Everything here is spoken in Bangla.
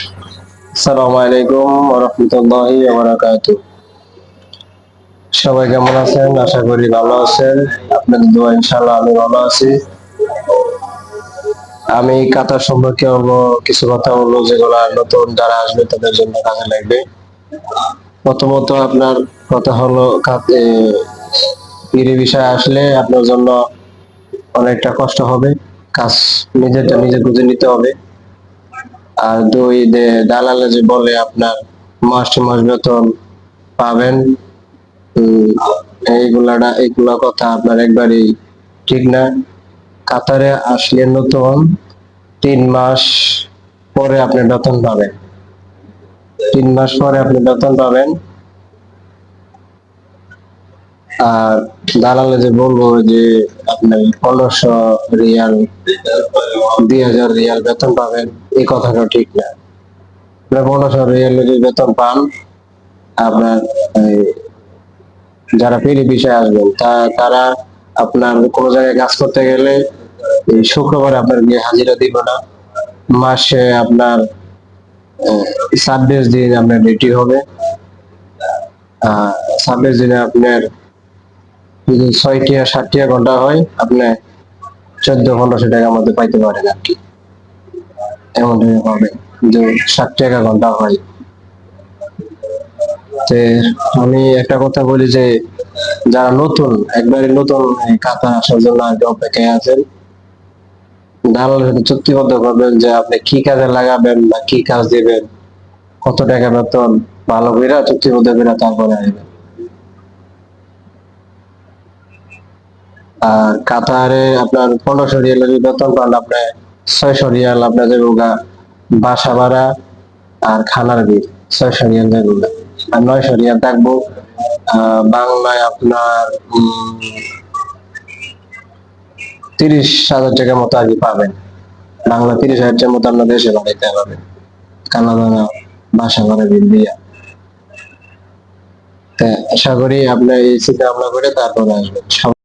আসসালামু আলাইকুম ওয়া রাহমাতুল্লাহি ওয়া বারাকাতুহু। সবাই কেমন আছেন? আশা করি ভালো আছেন। আপনাদের দোয়া ইনশাআল্লাহ আমি ভালো আছি। আমি কাতার সম্পর্কে কিছু কথা বলবো, যেগুলো নতুন যারা আসবে তাদের জন্য কাজে লাগবে। প্রথমত আপনার কথা হলো, ফিরে ভিসায় আসলে আপনার জন্য অনেকটা কষ্ট হবে। কাজ নিজেরটা নিজে বুঝে নিতে হবে। আর দুই, দালালে যে বলে আপনার মাস টু মাস বেতন পাবেন, এইগুলা কথা আপনার একবারই ঠিক না। কাতারে আসলে নতুন 3 মাস পরে আপনি বেতন পাবেন। 3 মাস পরে আপনি বেতন পাবেন। আর দালালে যে বলবো যে আপনি 1500 রিয়াল, 2000 রিয়াল বেতন পাবেন, এই কথাটা ঠিক না। আপনি 1500 রিয়াল যদি বেতন পান, আপনার যারা পেরি বিষয়ে আসবেন তারা আপনার কোনো জায়গায় কাজ করতে গেলে এই শুক্রবারে আপনার গিয়ে হাজিরা দিব না। মাসে আপনার 26 দিন আপনার ডিউটি হবে। 26 দিনে আপনার যদি 6 থেকে 7 ঘন্টা হয়, আপনি 1400-1500 টাকার মধ্যে পাইতে পারেন আর কি। এমন হবে যে 60 টাকা ঘন্টা হয়। তে আমি একটা কথা বলি যে যারা নতুন, একবারে নতুন কাতার আসার জন্য আর কি অপেক্ষায় আছেন, দালালের সাথে চুক্তিবদ্ধ করবেন যে আপনি কি কাজে লাগাবেন বা কি কাজ দিবেন, কত টাকা বেতন, ভালো করে চুক্তিবদ্ধ করে তারপরে আসবেন। আর কাতারে আপনার 1500 রিয়াল যদি বেতন পান, আপনি 600 রিয়াল আপনার যাবে বাসা ভাড়া আর খানার বিল। 600 রিয়াল যাবে, আর 900 রিয়াল থাকবো বাংলায় আপনার 30,000 টাকার মতো আর কি পাবেন। বাংলা 30,000 টাকার মতো আপনার দেশে বাড়াইতে পারবেন, খানা দানা বাসা ভাড়া বিল দিয়া। তা আশা করি আপনার এই চিন্তা ভাবনা করে তারপরে আসবেন।